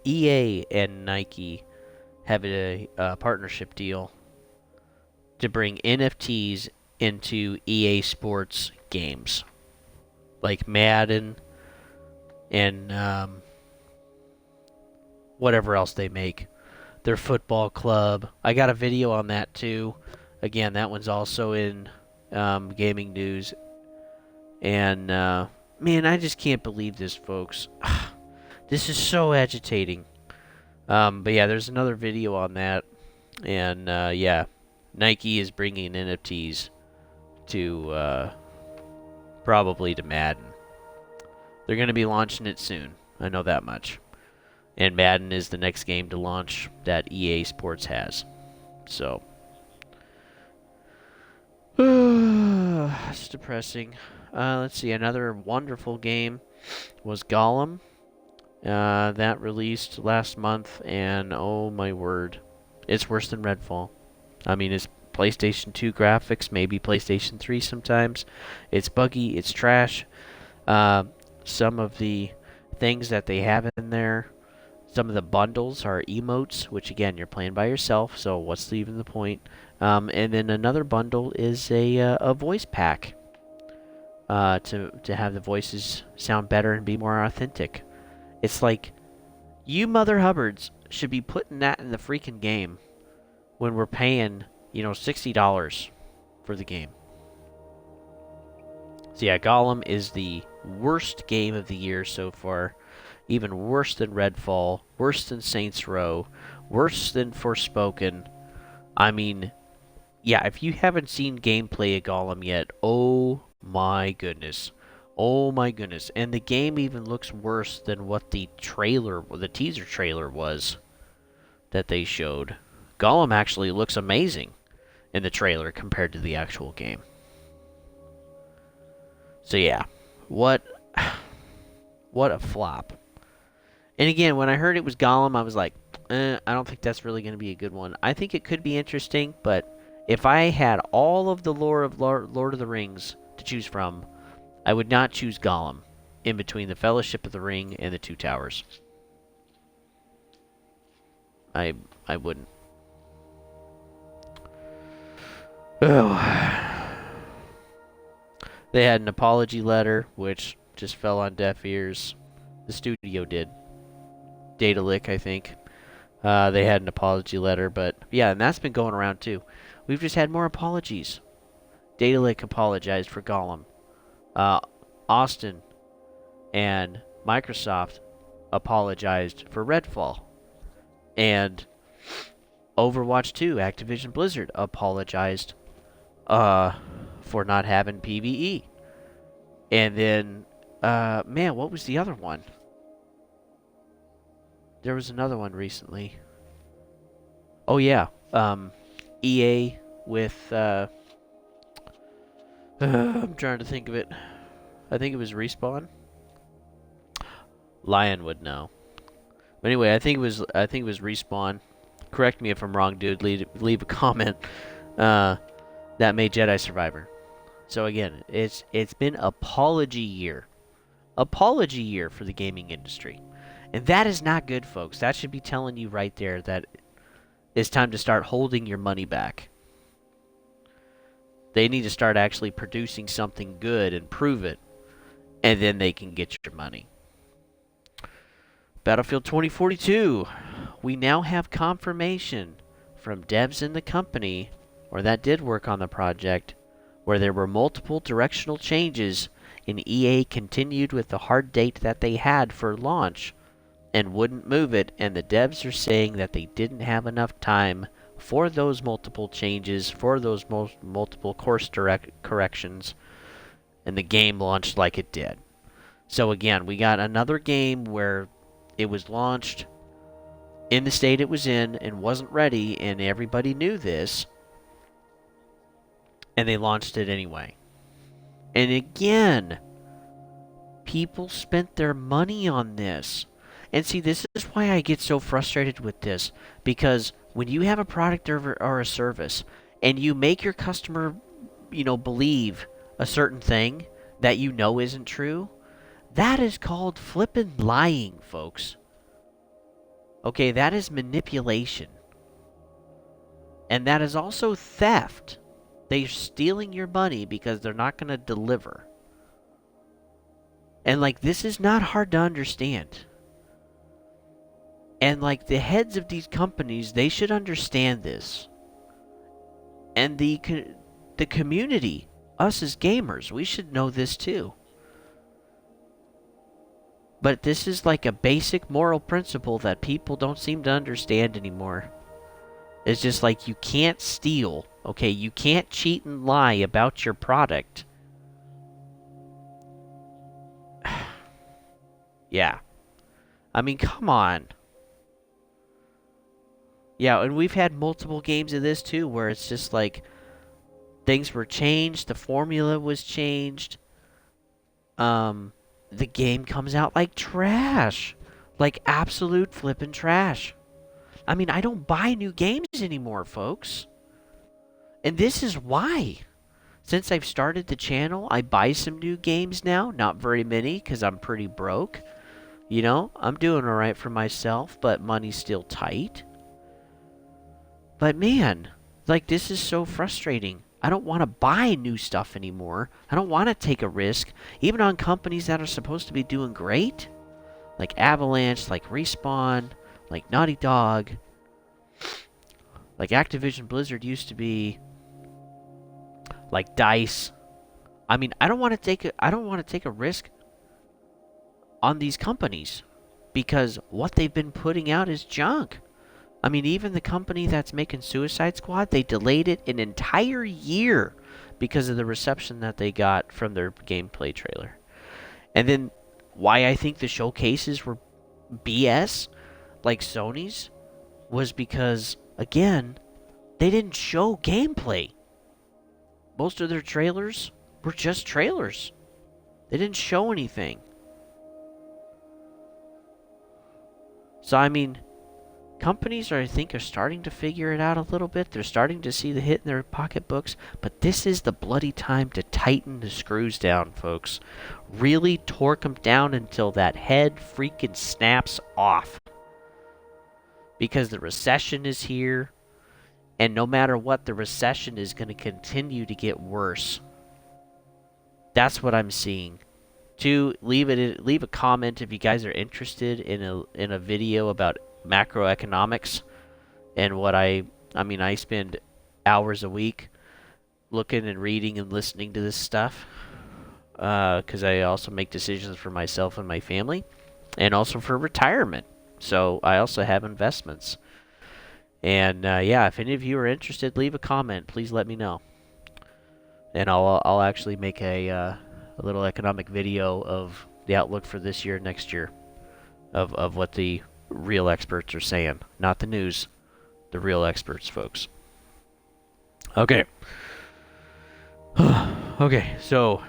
EA and Nike have a partnership deal to bring NFTs into EA Sports games, like Madden and whatever else they make. Their football club. I got a video on that too. Again, that one's also in gaming news. And, man, I just can't believe this, folks. This is so agitating. But yeah, there's another video on that. And, yeah, Nike is bringing NFTs to, probably to Madden. They're going to be launching it soon. I know that much. And Madden is the next game to launch that EA Sports has. So, it's depressing. Let's see, another wonderful game was Gollum. That released last month, and oh my word, it's worse than Redfall. I mean, it's PlayStation 2 graphics, maybe PlayStation 3 sometimes. It's buggy, it's trash. Some of the things that they have in there, some of the bundles are emotes, which again, you're playing by yourself, so what's even the point? And then another bundle is a voice pack. To have the voices sound better and be more authentic. It's like, you Mother Hubbards should be putting that in the freaking game when we're paying, $60 for the game. So yeah, Gollum is the worst game of the year so far. Even worse than Redfall, worse than Saints Row, worse than Forspoken. I mean, yeah, if you haven't seen gameplay of Gollum yet, oh my goodness. Oh my goodness. And the game even looks worse than what the teaser trailer was that they showed. Gollum actually looks amazing in the trailer compared to the actual game. So yeah, what a flop. And again, when I heard it was Gollum, I was like, I don't think that's really going to be a good one. I think it could be interesting, but if I had all of the lore of Lord of the Rings to choose from, I would not choose Gollum in between the Fellowship of the Ring and the Two Towers. I wouldn't. Oh. They had an apology letter, which just fell on deaf ears. The studio did. Daedalic, I think. They had an apology letter, but yeah, and that's been going around too. We've just had more apologies. Daedalic apologized for Gollum. Austin and Microsoft apologized for Redfall. And Overwatch 2, Activision Blizzard apologized for not having PvE. And then, man, what was the other one? There was another one recently. Oh, yeah. EA with, I'm trying to think of it. I think it was Respawn. Lion would know. But anyway, I think it was Respawn. Correct me if I'm wrong, dude. Leave a comment. That made Jedi Survivor. So again, it's been apology year. Apology year for the gaming industry. And that is not good, folks. That should be telling you right there that it's time to start holding your money back. They need to start actually producing something good and prove it, and then they can get your money. Battlefield 2042. We now have confirmation from devs in the company, or that did work on the project, where there were multiple directional changes, and EA continued with the hard date that they had for launch and wouldn't move it, and the devs are saying that they didn't have enough time for those multiple changes, for those multiple course corrections, and the game launched like it did. So again, we got another game where it was launched in the state it was in and wasn't ready, and everybody knew this, and they launched it anyway. And again, people spent their money on this. And see, this is why I get so frustrated with this, because when you have a product or a service, and you make your customer, believe a certain thing that you know isn't true, that is called flippin' lying, folks. Okay, that is manipulation. And that is also theft. They're stealing your money because they're not going to deliver. And, this is not hard to understand. And, the heads of these companies, they should understand this. And the community, us as gamers, we should know this too. But this is a basic moral principle that people don't seem to understand anymore. It's just you can't steal, okay? You can't cheat and lie about your product. Yeah. I mean, come on. Yeah, and we've had multiple games of this too, where it's just things were changed, the formula was changed. The game comes out like trash. Absolute flippin' trash. I mean, I don't buy new games anymore, folks. And this is why. Since I've started the channel, I buy some new games now. Not very many, because I'm pretty broke. I'm doing alright for myself, but money's still tight. But man, this is so frustrating. I don't want to buy new stuff anymore. I don't want to take a risk, even on companies that are supposed to be doing great. Like Avalanche, like Respawn, like Naughty Dog, like Activision Blizzard used to be, like DICE. I mean, I don't want to take a risk on these companies because what they've been putting out is junk. I mean, even the company that's making Suicide Squad, they delayed it an entire year because of the reception that they got from their gameplay trailer. And then why I think the showcases were BS, like Sony's, was because, again, they didn't show gameplay. Most of their trailers were just trailers. They didn't show anything. So, I mean, companies I think are starting to figure it out a little bit. They're starting to see the hit in their pocketbooks, but this is the bloody time to tighten the screws down, folks. Really torque them down until that head freaking snaps off. Because the recession is here, and no matter what, the recession is going to continue to get worse. That's what I'm seeing. Leave a comment if you guys are interested in a video about macroeconomics and what I mean I spend hours a week looking and reading and listening to this stuff because I also make decisions for myself and my family and also for retirement. So I also have investments. And yeah, if any of you are interested, leave a comment. Please let me know, and I'll actually make a little economic video of the outlook for this year, next year, of what the real experts are saying, not the news, the real experts, folks. Okay. Okay, so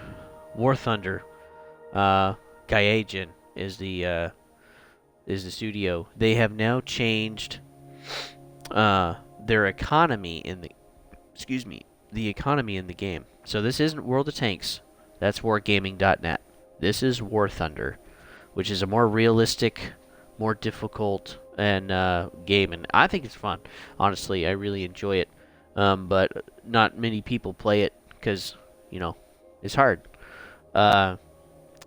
War Thunder, Gaijin is the studio. They have now changed their economy in the economy in the game. So this isn't World of Tanks. That's wargaming.net. This is War Thunder, which is a more realistic, more difficult and game, and I think it's fun. Honestly, I really enjoy it. But not many people play it because it's hard. But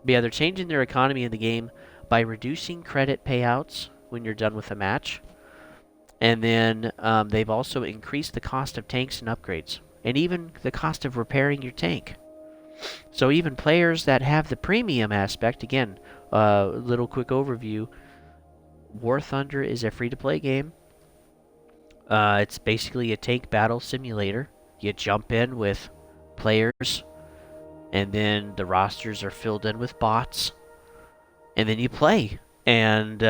yeah, they're changing their economy in the game by reducing credit payouts when you're done with a match, and then they've also increased the cost of tanks and upgrades, and even the cost of repairing your tank. So even players that have the premium aspect, again, little quick overview, War Thunder is a free-to-play game. It's basically a tank battle simulator. You jump in with players, and then the rosters are filled in with bots, and then you play. And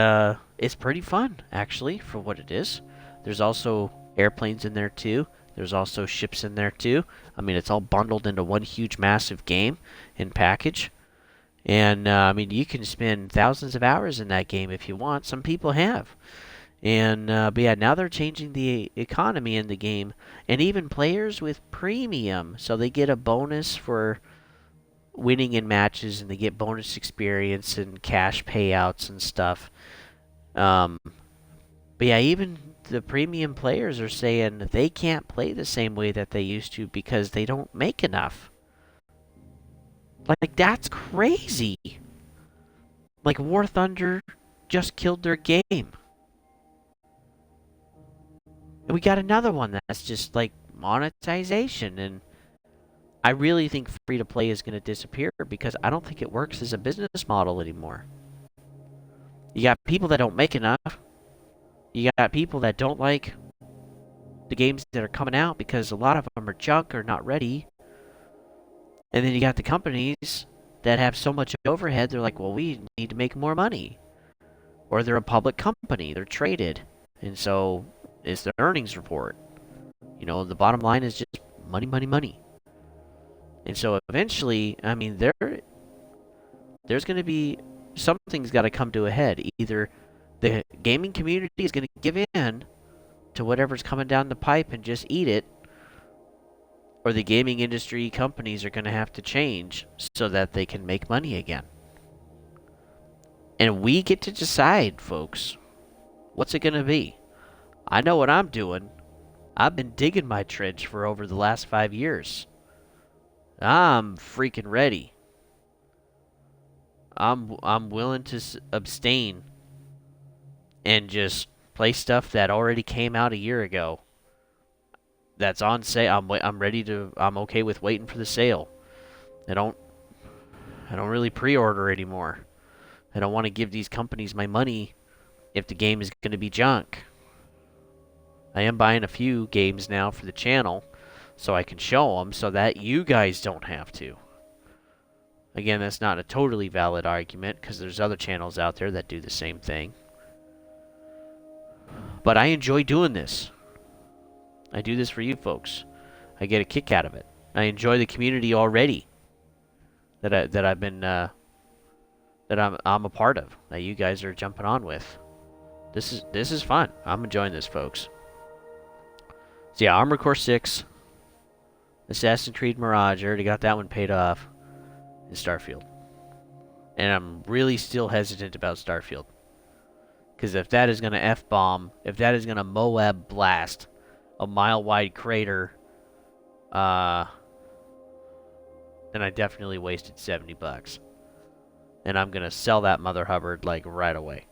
it's pretty fun, actually, for what it is. There's also airplanes in there, too. There's also ships in there, too. I mean, it's all bundled into one huge, massive game and package. And, I mean, you can spend thousands of hours in that game if you want. Some people have. And, but yeah, now they're changing the economy in the game. And even players with premium, so they get a bonus for winning in matches, and they get bonus experience and cash payouts and stuff. But yeah, even the premium players are saying they can't play the same way that they used to because they don't make enough. Like, that's crazy. Like, War Thunder just killed their game. And we got another one that's just like monetization, and I really think free to play is going to disappear because I don't think it works as a business model anymore. You got people that don't make enough. You got people that don't like the games that are coming out because a lot of them are junk or not ready. And then you got the companies that have so much overhead, they're like, well, we need to make more money. Or they're a public company, they're traded. And so it's the earnings report. The bottom line is just money, money, money. And so eventually, I mean, there's going to be, something's got to come to a head. Either the gaming community is going to give in to whatever's coming down the pipe and just eat it, or the gaming industry companies are going to have to change so that they can make money again. And we get to decide, folks, what's it going to be. I know what I'm doing. I've been digging my trench for over the last 5 years. I'm freaking ready. I'm willing to abstain and just play stuff that already came out a year ago. That's on sale. I'm ready to. I'm okay with waiting for the sale. I don't really pre-order anymore. I don't want to give these companies my money if the game is going to be junk. I am buying a few games now for the channel so I can show them so that you guys don't have to. Again, that's not a totally valid argument because there's other channels out there that do the same thing. But I enjoy doing this. I do this for you folks. I get a kick out of it. I enjoy the community already that I'm a part of, that you guys are jumping on with. This is fun. I'm enjoying this, folks. So yeah, Armored Core 6, Assassin's Creed Mirage, I already got that one paid off, and Starfield. And I'm really still hesitant about Starfield. Because if that is going to F-bomb, if that is going to Moab blast a mile-wide crater, then I definitely wasted $70. And I'm going to sell that Mother Hubbard, like, right away.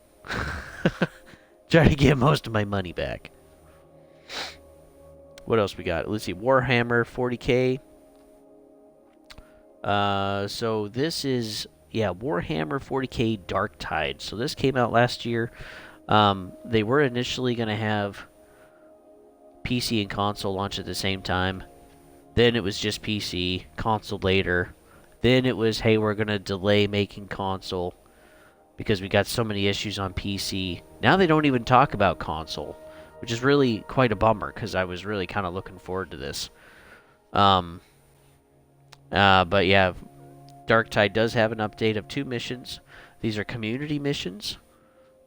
Try to get most of my money back. What else we got? Let's see. Warhammer 40K. So this is, yeah, Warhammer 40K Darktide. So this came out last year. They were initially going to have PC and console launch at the same time. Then it was just PC, console later. Then it was, hey, we're going to delay making console because we got so many issues on PC. Now they don't even talk about console, which is really quite a bummer because I was really kind of looking forward to this. But yeah, Darktide does have an update of 2 missions. These are community missions,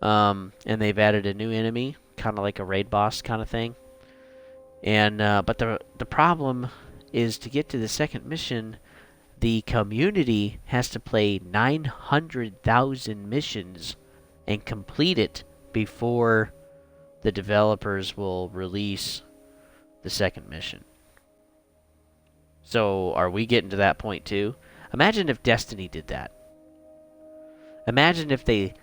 and they've added a new enemy, kind of like a raid boss kind of thing. And but the problem is to get to the second mission, the community has to play 900,000 missions and complete it before the developers will release the second mission. So are we getting to that point too? Imagine if Destiny did that. Imagine if they...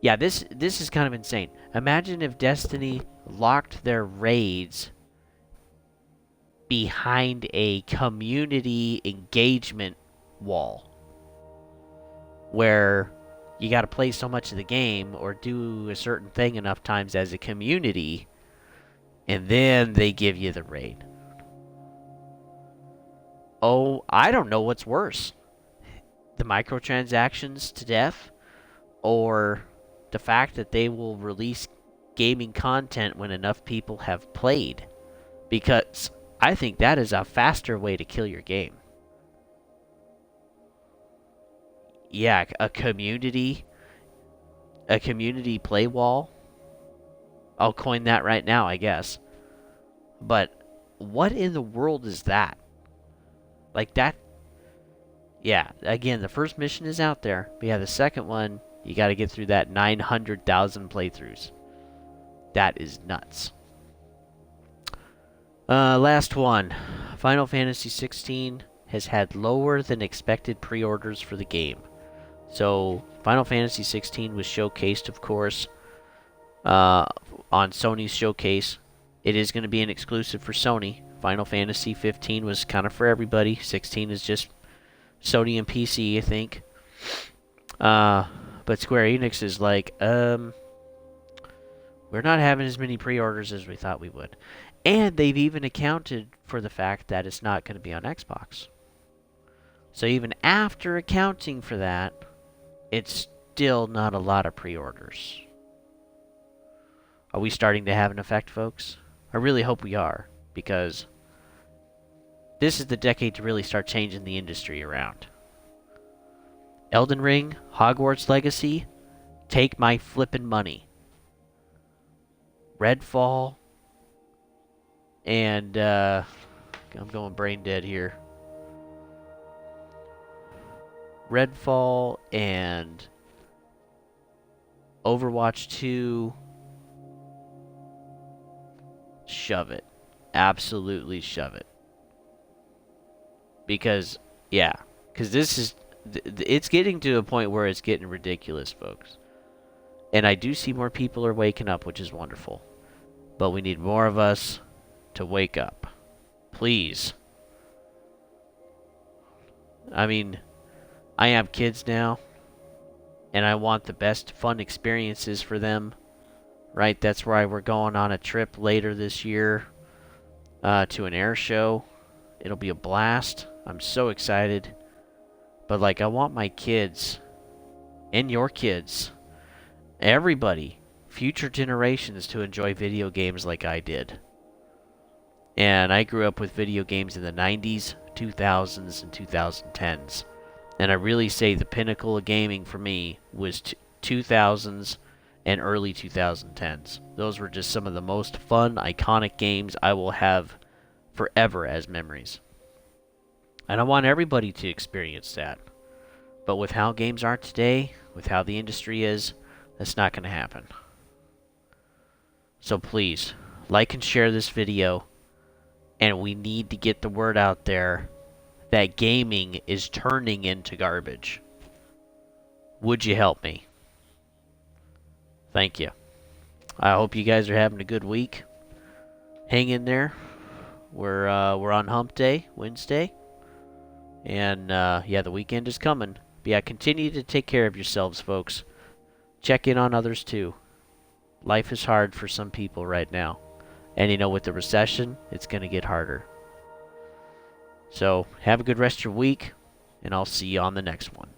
Yeah, this is kind of insane. Imagine if Destiny locked their raids behind a community engagement wall where you got to play so much of the game or do a certain thing enough times as a community, and then they give you the raid. Oh, I don't know what's worse. The microtransactions to death, or the fact that they will release gaming content when enough people have played. Because I think that is a faster way to kill your game. Yeah, a community play wall. I'll coin that right now, I guess. But what in the world is that? Like that... Yeah, again, the first mission is out there. But yeah, the second one, you got to get through that 900,000 playthroughs. That is nuts. Last one. Final Fantasy 16 has had lower than expected pre-orders for the game. So, Final Fantasy 16 was showcased, of course, on Sony's showcase. It is going to be an exclusive for Sony. Final Fantasy 15 was kind of for everybody. 16 is just Sony and PC, I think. But Square Enix is like, we're not having as many pre-orders as we thought we would. And they've even accounted for the fact that it's not going to be on Xbox. So even after accounting for that, it's still not a lot of pre-orders. Are we starting to have an effect, folks? I really hope we are, because this is the decade to really start changing the industry around. Elden Ring, Hogwarts Legacy, take my flippin' money. Redfall, and I'm going brain dead here. Redfall and Overwatch 2, shove it. Absolutely shove it. Because, yeah, because this is, it's getting to a point where it's getting ridiculous, folks. And I do see more people are waking up, which is wonderful. But we need more of us to wake up. Please. I mean, I have kids now, and I want the best fun experiences for them right? That's why we're going on a trip later this year to an air show. It'll be a blast. I'm so excited. But like, I want my kids and your kids, everybody, future generations to enjoy video games like I did. And I grew up with video games in the 90s, 2000s, and 2010s. And I really say the pinnacle of gaming for me was 2000s and early 2010s. Those were just some of the most fun, iconic games I will have forever as memories. And I want everybody to experience that. But with how games are today, with how the industry is, that's not going to happen. So please, like and share this video. And we need to get the word out there that gaming is turning into garbage. Would you help me? Thank you. I hope you guys are having a good week. Hang in there. We're on Hump Day, Wednesday. And yeah, the weekend is coming. But yeah, continue to take care of yourselves, folks. Check in on others too. Life is hard for some people right now. And you know, with the recession, it's going to get harder. So, have a good rest of your week, and I'll see you on the next one.